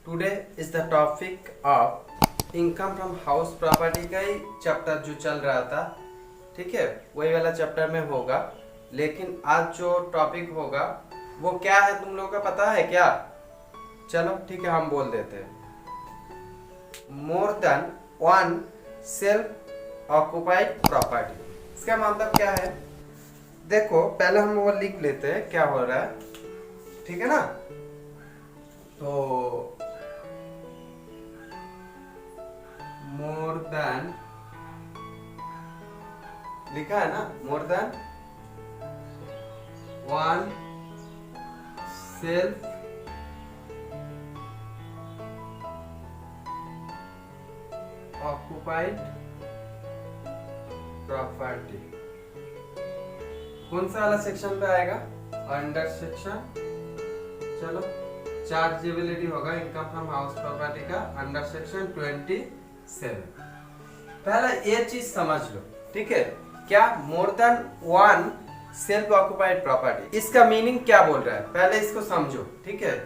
Today is the topic of income from house property का ही chapter जो चल रहा था, ठीक है, वही वाला चैप्टर में होगा। लेकिन आज जो टॉपिक होगा वो क्या है तुम लोगों का पता है क्या? चलो ठीक है, हम बोल देते हैं। More than one self occupied property, इसका मतलब क्या है? देखो पहले हम वो लिख लेते हैं क्या हो रहा है, ठीक है ना। तो मोर देन लिखा है ना, more than one self occupied property. कौन सा वाला सेक्शन पे आएगा? अंडर सेक्शन, चलो चार्जेबिलिटी होगा इनकम फ्रॉम हाउस प्रॉपर्टी का अंडर सेक्शन 27। पहला ये चीज समझ लो, ठीक है, क्या more than one self occupied property, इसका मीनिंग क्या बोल रहा है पहले इसको समझो, ठीक है।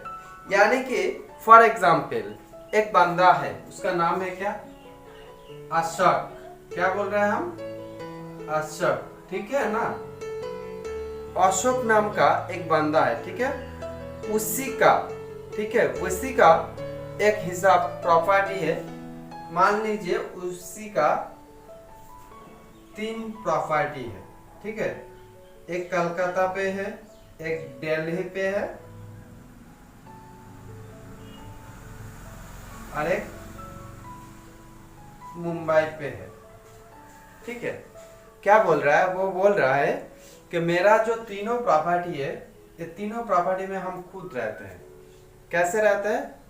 यानी कि फॉर एग्जाम्पल एक बंदा है, उसका नाम है क्या? अशोक। क्या बोल रहे हैं हम? अशोक, ठीक है ना। अशोक नाम का एक बंदा है, ठीक है, उसी का, ठीक है, उसी का एक हिसाब प्रॉपर्टी है। मान लीजिए उसी का 3 प्रॉपर्टी है, ठीक है, एक कलकत्ता पे है, एक दिल्ली पे है और एक मुंबई पे है, ठीक है। क्या बोल रहा है? वो बोल रहा है कि मेरा जो तीनों प्रॉपर्टी है, ये तीनों प्रॉपर्टी में हम खुद रहते हैं। कैसे रहते हैं?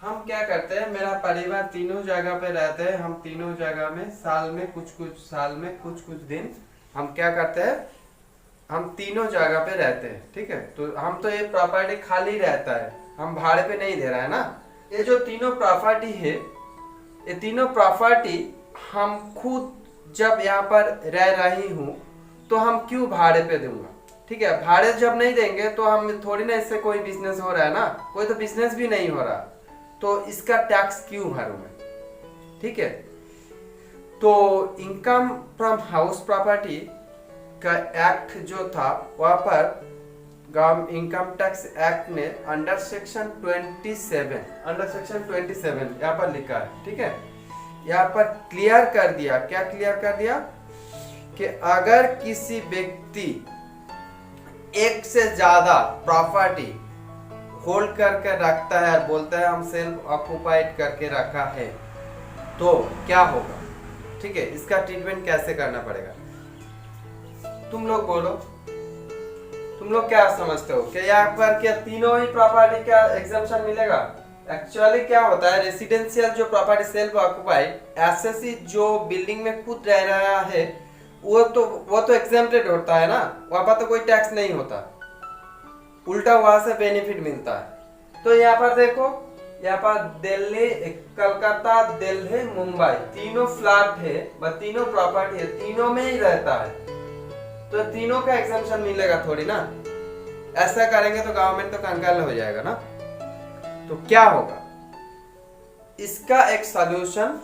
हम क्या करते हैं, मेरा परिवार तीनों जगह पे रहते हैं, हम तीनों जगह में साल में कुछ दिन हम क्या करते हैं, हम तीनों जगह पे रहते हैं, ठीक है। तो हम तो ये प्रॉपर्टी खाली रहता है, हम भाड़े पे नहीं दे रहा है ना। ये जो तीनों प्रॉपर्टी है, ये तीनों प्रॉपर्टी हम खुद जब यहाँ पर रह रही हूँ तो हम क्यों भाड़े पे दूंगा, ठीक है। भाड़े जब नहीं देंगे तो हम थोड़ी ना, इससे कोई बिजनेस हो रहा है ना, कोई तो बिजनेस भी नहीं हो रहा, तो इसका टैक्स क्यों भरूं मैं, ठीक है। तो इनकम फ्रॉम हाउस प्रॉपर्टी का एक्ट जो था, वहां पर इनकम टैक्स एक्ट ने अंडर सेक्शन 27 यहाँ पर लिखा है, ठीक है। यहाँ पर क्लियर कर दिया, क्या क्लियर कर दिया कि अगर किसी व्यक्ति एक से ज्यादा प्रॉपर्टी होल्ड करके रखता है और बोलता है हम सेल्फ ऑक्युपाइड करके रखा है, तो क्या होगा, ठीक है, इसका ट्रीटमेंट कैसे करना पड़ेगा? तुम लोग बोलो, तुम लोग क्या समझते हो कि यहाँ पर क्या तीनों ही प्रॉपर्टी का एग्जम्पशन मिलेगा? एक्चुअली क्या होता है, रेसिडेंशियल जो प्रॉपर्टी सेल्फ ऑक्युपाइड, एसएससी जो बिल्डिंग में खुद रह रहा है, वो तो एग्जेम्प्टेड होता है ना, वहां पर तो कोई टैक्स नहीं होता, उल्टा वहां से बेनिफिट मिलता है। तो यहाँ पर देखो, यहाँ पर दिल्ली, कलकत्ता, दिल्ली, मुंबई तीनों फ्लैट है, तीनों प्रॉपर्टी है, तीनों में ही रहता है, तो तीनों का एग्जम्पशन मिलेगा थोड़ी ना। ऐसा करेंगे तो गवर्नमेंट तो कंगाल हो जाएगा ना। तो क्या होगा, इसका एक सॉल्यूशन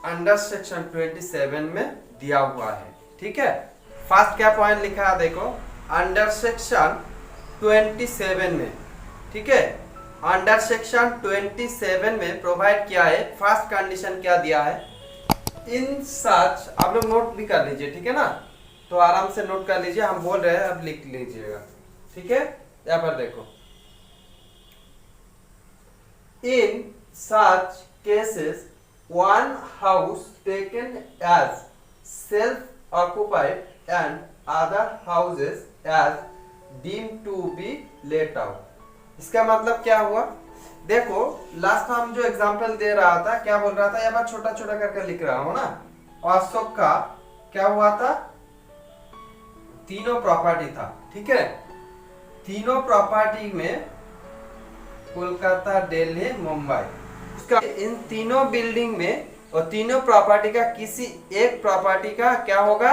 अंडर सेक्शन 27 में दिया हुआ है, ठीक है। फर्स्ट क्या पॉइंट लिखा है देखो, अंडर सेक्शन 27 में, ठीक है, अंडर सेक्शन 27 में प्रोवाइड किया है। फर्स्ट कंडीशन क्या दिया है? इन सच, आप लोग नोट भी कर लीजिए, ठीक है ना, तो आराम से नोट कर लीजिए, हम बोल रहे हैं अब लिख लीजिएगा, ठीक है। यहाँ पर देखो, in such cases one house taken as self-occupied and other houses as deemed to be let out। इसका मतलब क्या हुआ? देखो लास्ट टाइम जो एग्जांपल दे रहा था, क्या बोल रहा था, यहाँ पर छोटा छोटा करके लिख रहा हूं ना। अशोक का क्या हुआ था, तीनों प्रॉपर्टी था, ठीक है, तीनों प्रॉपर्टी में कोलकाता, दिल्ली, मुंबई, इन तीनों बिल्डिंग में और तीनों प्रॉपर्टी का किसी एक प्रॉपर्टी का क्या होगा,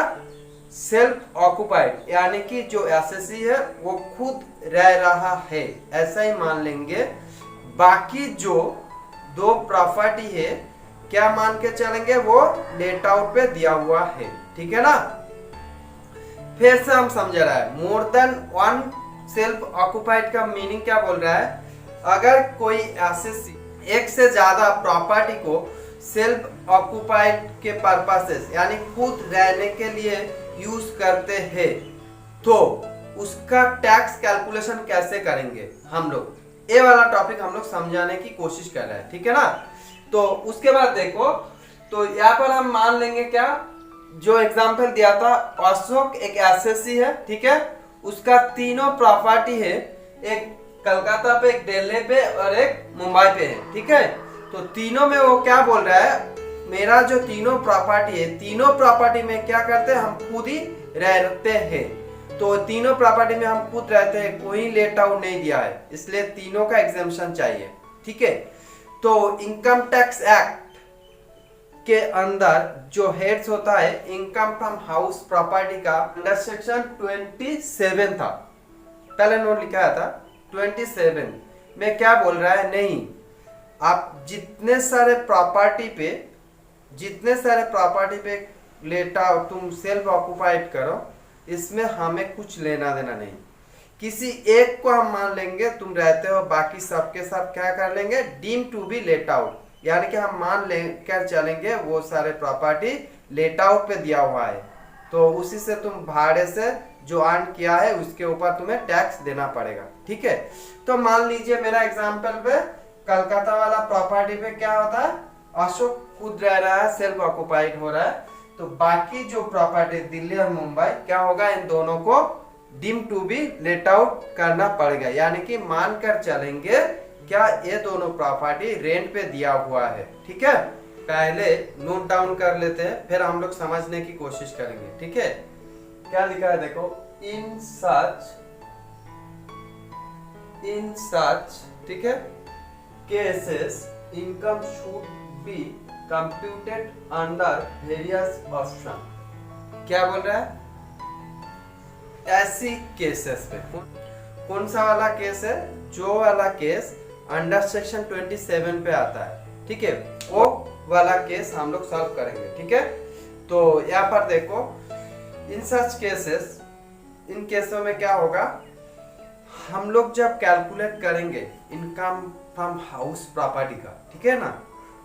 सेल्फ ऑक्युपाइड, यानी कि जो एसएससी है वो खुद रह रहा है, ऐसा ही मान लेंगे। बाकी जो दो प्रॉपर्टी है क्या मान के चलेंगे, वो लेट आउट पे दिया हुआ है, ठीक है ना। फिर से हम समझ रहा है, more than one self occupied का मीनिंग क्या बोल रहा है, अगर कोई ऐसे एक से ज्यादा प्रॉपर्टी को सेल्फ ऑक्युपाइड के पर्पसेस यानी खुद रहने के लिए यूज करते हैं तो उसका टैक्स कैलकुलेशन कैसे करेंगे हम लोग, ये वाला टॉपिक हम लोग समझाने की कोशिश कर रहे हैं, ठीक है ना। तो उसके बाद देखो, तो यहाँ पर हम मान लेंगे क्या, जो एग्जांपल दिया था, अशोक एक एसएससी है, ठीक है, उसका तीनों प्रॉपर्टी है, एक कलकत्ता पे, एक दिल्ली पे और एक मुंबई पे है, ठीक है। तो तीनों में वो क्या बोल रहा है, मेरा जो तीनों प्रॉपर्टी है, तीनों प्रॉपर्टी में क्या करते हैं, हम खुद ही रहते हैं। तो तीनों प्रॉपर्टी में हम खुद रहते हैं, कोई लेट आउट नहीं दिया है, इसलिए तीनों का एग्जेम्पशन चाहिए, ठीक है। तो इनकम टैक्स एक्ट के अंदर जो हेड्स होता है इनकम फ्रॉम हाउस प्रॉपर्टी का, अंडर सेक्शन 27 था, पहले नोट लिखा था 27 में क्या बोल रहा है, नहीं आप जितने सारे प्रॉपर्टी पे लेटा तुम सेल्फ ऑक्युपाइड करो, इसमें हमें कुछ लेना देना नहीं। किसी एक को हम मान लेंगे तुम रहते हो, बाकी सबके सब क्या कर लेंगे, deem to be let out, यानी कि हम मान लेकर चलेंगे वो सारे प्रॉपर्टी लेट आउट पे दिया हुआ है, तो उसी से तुम भाड़े से जो अर्न किया है उसके ऊपर तुम्हें टैक्स देना पड़ेगा, ठीक है। तो मान लीजिए मेरा एग्जांपल पे कलकत्ता वाला प्रॉपर्टी पे क्या होता है, अशोक खुद रह रहा है, सेल्फ ऑक्युपाइड हो रहा है, तो बाकी जो प्रॉपर्टी दिल्ली और मुंबई क्या होगा, इन दोनों को deem to be let out करना पड़ेगा, यानी कि मान कर चलेंगे क्या ये दोनों प्रॉपर्टी रेंट पे दिया हुआ है, ठीक है। पहले नोट डाउन कर लेते हैं, फिर हम लोग समझने की कोशिश करेंगे, ठीक है। क्या लिखा है देखो, इन सच, ठीक है, cases income should be computed under various option. क्या बोल रहा है, ऐसी केसेस पे कौन सा वाला केस है, जो वाला केस अंडर सेक्शन 27 पे आता है, ठीक है, वो वाला केस हम लोग सॉल्व करेंगे, ठीक है। तो यहाँ पर देखो, इन सच केसेस, इन केसों में क्या होगा, हम लोग जब कैलकुलेट करेंगे इनकम फ्रॉम हाउस प्रॉपर्टी का, ठीक है ना,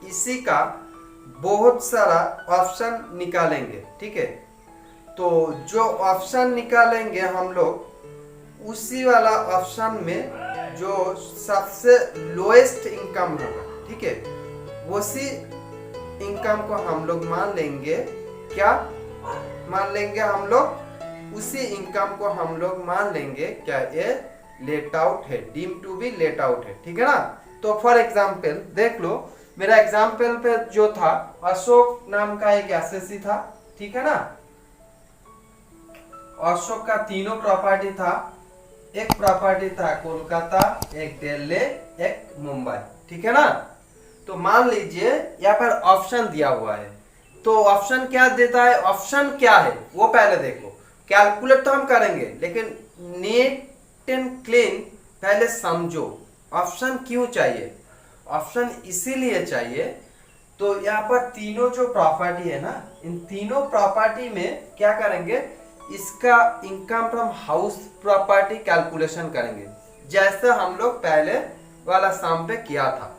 इसी का बहुत सारा ऑप्शन निकालेंगे, ठीक है। तो जो ऑप्शन निकालेंगे हम लोग, उसी वाला ऑप्शन में जो सबसे लोएस्ट इनकम होगा, ठीक है, उसी इनकम को हम लोग मान लेंगे, क्या मान लेंगे हम लोग, उसी इनकम को हम लोग मान लेंगे क्या, ये लेट आउट है, deem to be let out है, ठीक है ना। तो फॉर एग्जांपल देख लो, मेरा एग्जांपल पे जो था, अशोक नाम का एक एसएससी था, ठीक है ना, अशोक का तीनों प्रॉपर्टी था, एक प्रॉपर्टी था कोलकाता, एक दिल्ली, एक मुंबई, ठीक है ना। तो मान लीजिए यहाँ पर ऑप्शन दिया हुआ है, तो ऑप्शन क्या देता है, ऑप्शन क्या है वो पहले देखो, कैलकुलेट तो हम करेंगे लेकिन नीट एंड क्लीन पहले समझो, ऑप्शन क्यों चाहिए, ऑप्शन इसीलिए चाहिए, तो यहाँ पर तीनों जो प्रॉपर्टी है ना, इन तीनों प्रॉपर्टी में क्या करेंगे, इसका income from house property calculation करेंगे, जैसे हम लोग पहले वाला सम पे किया था।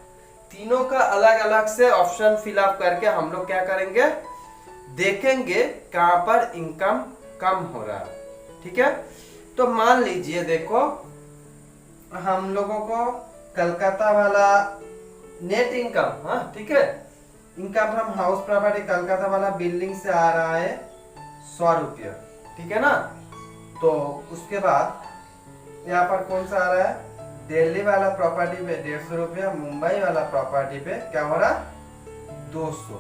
तीनों का अलग अलग से ऑप्शन फिलअप करके हम लोग क्या करेंगे, देखेंगे कहां पर इनकम कम हो रहा है, ठीक है। तो मान लीजिए देखो, हम लोगों को कलकत्ता वाला नेट इनकम, हाँ ठीक है, income from house property Calcutta वाला बिल्डिंग से आ रहा है 100 रुपया, ठीक है ना। तो उसके बाद यहाँ पर कौन सा आ रहा है, दिल्ली वाला प्रॉपर्टी पे 150 रुपया, मुंबई वाला प्रॉपर्टी पे क्या हो रहा 200।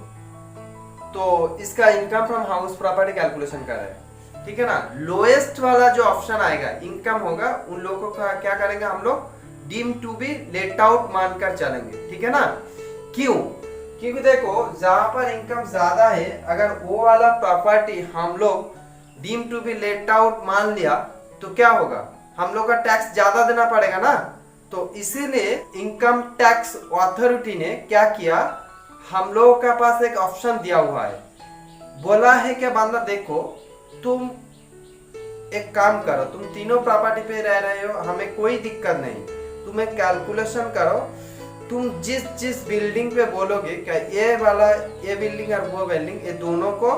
तो इसका income from house property calculation कर रहे हैं, ठीक है ना। लोएस्ट वाला जो ऑप्शन आएगा इनकम होगा, उन लोगों का क्या करेंगे हम लोग, deem to be let out मानकर चलेंगे, ठीक है ना। क्यों, क्योंकि देखो जहां पर इनकम ज्यादा है, अगर वो वाला प्रॉपर्टी हम लोग deem to be let out मान लिया तो क्या होगा, हम लोग का टैक्स ज्यादा देना पड़ेगा ना, तो इसीलिए इनकम टैक्स अथॉरिटी ने क्या किया, हम लोगों के पास एक ऑप्शन दिया हुआ है, बोला है कि बंदा देखो तुम एक काम करो, तुम तीनों प्रॉपर्टी पे रह रहे हो, हमें कोई दिक्कत नहीं, तुम एक कैलकुलेशन करो, तुम जिस जिस बिल्डिंग पे बोलोगे क्या ये वाला ये बिल्डिंग और वो बिल्डिंग, ये दोनों को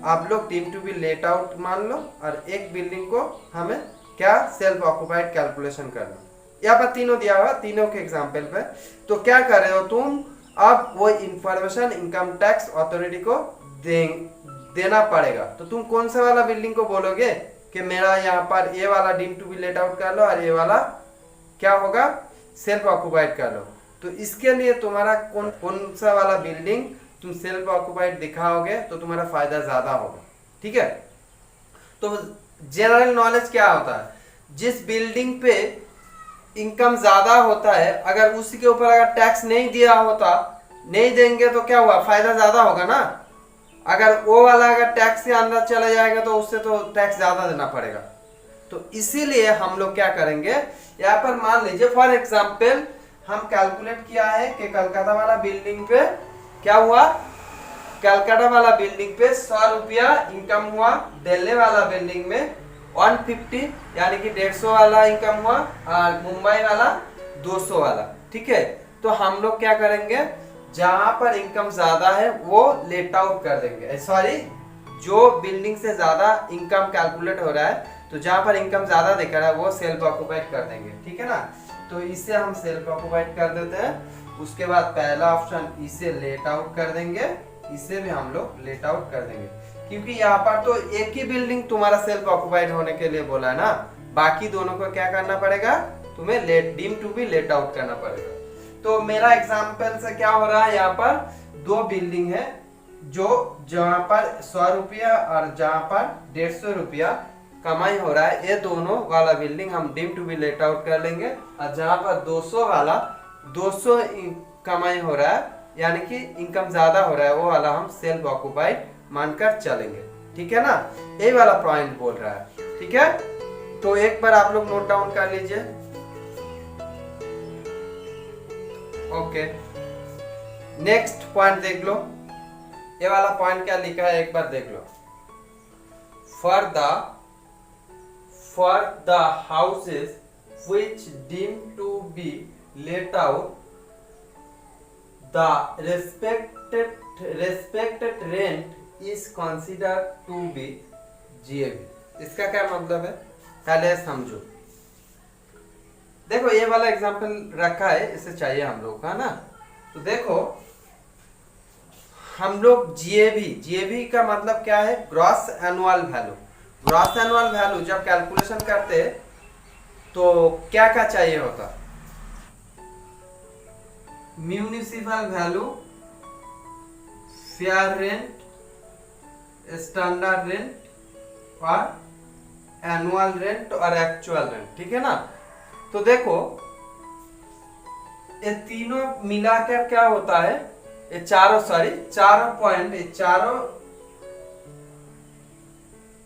आप लोग deem to be let out मान लो और एक बिल्डिंग को हमें क्या सेल्फ ऑक्युपाइड कैलकुलेशन करना। यहाँ पर तीनों दिया हुआ, तीनों के एग्जाम्पल पे। तो क्या कर रहे हो तुम, अब वो इंफॉर्मेशन इनकम टैक्स अथॉरिटी को देना पड़ेगा। तो तुम कौन सा वाला बिल्डिंग को बोलोगे कि मेरा यहाँ पर ये वाला deem to be let out कर लो और ये वाला क्या होगा सेल्फ ऑक्युपाइड कर लो। तो इसके लिए तुम्हारा कौन सा वाला बिल्डिंग तुम सेल्फ ऑक्युपाइड दिखाओगे तो तुम्हारा फायदा ज्यादा होगा। ठीक है, तो जनरल नॉलेज क्या होता है, जिस बिल्डिंग पे इनकम ज्यादा होता है अगर उसी के ऊपर अगर टैक्स नहीं दिया होता, नहीं देंगे तो क्या हुआ, फायदा ज्यादा होगा ना। अगर वो वाला अगर टैक्स के अंदर चला जाएगा तो उससे तो टैक्स ज्यादा देना पड़ेगा। तो इसीलिए हम लोग क्या करेंगे, यहाँ पर मान लीजिए फॉर एग्जाम्पल हम कैलकुलेट किया है कि कलकत्ता वाला बिल्डिंग पे क्या हुआ, कलकत्ता वाला बिल्डिंग पे 100 रुपया इनकम हुआ, दिल्ली वाला बिल्डिंग में 150 यानी कि 150 वाला इनकम हुआ और मुंबई वाला 200 वाला। ठीक है, तो हम लोग क्या करेंगे, जहां पर इनकम ज्यादा है वो लेट आउट कर देंगे, सॉरी जो बिल्डिंग से ज्यादा इनकम कैलकुलेट हो रहा है तो जहां पर इनकम ज्यादा दिख रहा है वो सेल्फ ऑक्युपाइड कर देंगे। ठीक है ना, तो इसे हम सेल्फ ऑक्युपाइड कर देते हैं। उसके बाद पहला ऑप्शन इसे लेट आउट कर देंगे, इसे भी हम लोग लेट आउट कर देंगे, क्योंकि यहाँ पर तो एक ही बिल्डिंग तुम्हारा सेल्फ ऑक्युपाइड होने के लिए बोला है ना, बाकी दोनों को क्या करना पड़ेगा, तुम्हें deem to be let out करना पड़ेगा। तो मेरा एग्जाम्पल से क्या हो रहा है, यहाँ पर दो बिल्डिंग है जो जहाँ पर 100 रुपया और जहाँ पर 150 रुपया कमाई हो रहा है, ये दोनों वाला बिल्डिंग हम deem to be let out कर लेंगे। और जहाँ पर 200 वाला 200 कमाई हो रहा है यानी कि इनकम ज्यादा हो रहा है, वो वाला हम सेल्फ ऑक्युपाइड मानकर चलेंगे। ठीक है ना, यही वाला पॉइंट बोल रहा है। ठीक है, तो एक बार आप लोग नोट डाउन कर लीजिए। ओके, नेक्स्ट पॉइंट देख लो, ये वाला पॉइंट क्या लिखा है एक बार देख लो। For the houses which deem to be let out, the respected rent is considered to be GAB। इसका क्या मतलब है, पहले समझो। देखो ये वाला एग्जांपल रखा है, इसे चाहिए हम लोग का ना। तो देखो हम लोग जीएबी का मतलब क्या है, gross annual value. Gross annual value जब कैलकुलेशन करते तो क्या क्या चाहिए होता, municipal value, fair rent, standard rent और एनुअल रेंट और एक्चुअल रेंट। ठीक है ना, तो देखो ये तीनों मिलाकर क्या होता है, ये चारों पॉइंट, ये चारों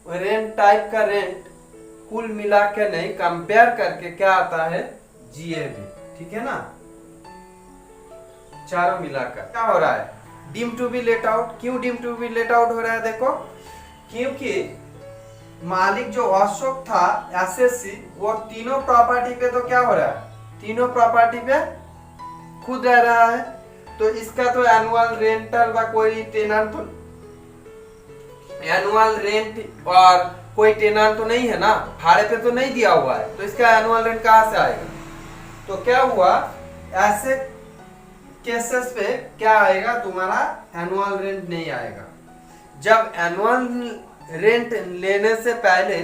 रेंट टाइप का रेंट कुल मिला के नहीं कंपेयर करके क्या आता है, जीएबी। ठीक है ना, चारों मिलाकर क्या हो रहा है, deem to be let out. क्यों deem to be let out हो रहा है, देखो क्योंकि मालिक जो अशोक था एसएससी, वो तीनों प्रॉपर्टी पे तो क्या हो रहा है, तीनों प्रॉपर्टी पे खुद रह रहा है, तो इसका तो एनुअल रेंटल का कोई टेनेंट तो, एनुअल रेंट और कोई टेनेंट तो नहीं है ना, भाड़े पे तो नहीं दिया हुआ है, तो इसका एनुअल रेंट कहां से आएगा। तो क्या हुआ, ऐसे केसेस पे क्या आएगा, तुम्हारा एनुअल रेंट नहीं आएगा। जब एनुअल रेंट लेने से पहले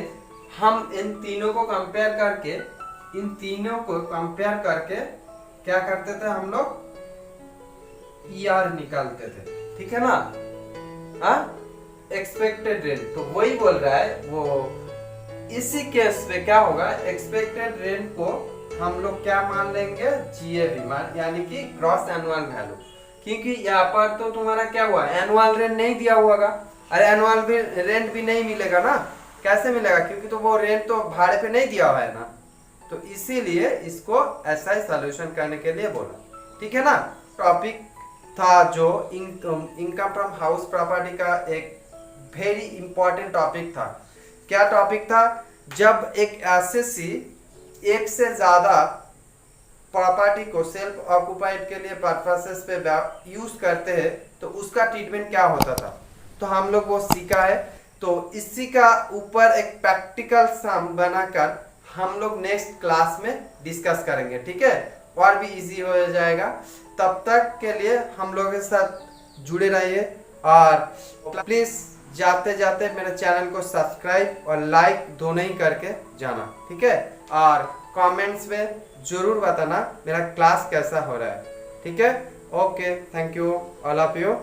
हम इन तीनों को कंपेयर करके क्या करते थे, हम लोग ईआर निकालते थे। ठीक है ना, एक्सपेक्टेड रेंट। तो वही बोल रहा है वो, इसी केस पे क्या होगा, एक्सपेक्टेड रेंट को हम लोग क्या मान लेंगे, जीएबी मान, यानी कि ग्रॉस एनुअल वैल्यू। क्योंकि यहाँ पर तो तुम्हारा क्या हुआ, एनुअल रेंट नहीं दिया हुआ, अरे एनुअल रेंट भी नहीं मिलेगा ना, कैसे मिलेगा, क्योंकि तो वो रेंट तो भाड़े पे नहीं दिया हुआ है ना, तो इसीलिए इसको ऐसा ही सॉल्यूशन करने के लिए बोला, ठीक है ना। टॉपिक था जो इनकम फ्रॉम हाउस प्रॉपर्टी का एक वेरी इंपॉर्टेंट टॉपिक था। क्या टॉपिक था? जब एक एसएससी एक से ज्यादा प्रॉपर्टी को सेल्फ ऑक्युपाइड के लिए पर्पसेस पे यूज करते हैं तो उसका ट्रीटमेंट क्या होता था, तो हम लोग वो सीखा है। तो इसी का ऊपर एक प्रैक्टिकल सम बनाकर हम लोग नेक्स्ट क्लास में डिस्कस करेंगे, ठीक है, और भी इजी हो जाएगा। तब तक के लिए हम लोगों के साथ जुड़े रहिए और प्लीज जाते जाते मेरे चैनल को सब्सक्राइब और लाइक दोनों ही करके जाना, ठीक है। और कमेंट्स में जरूर बताना मेरा क्लास कैसा हो रहा है, ठीक है। Okay, thank you all of you.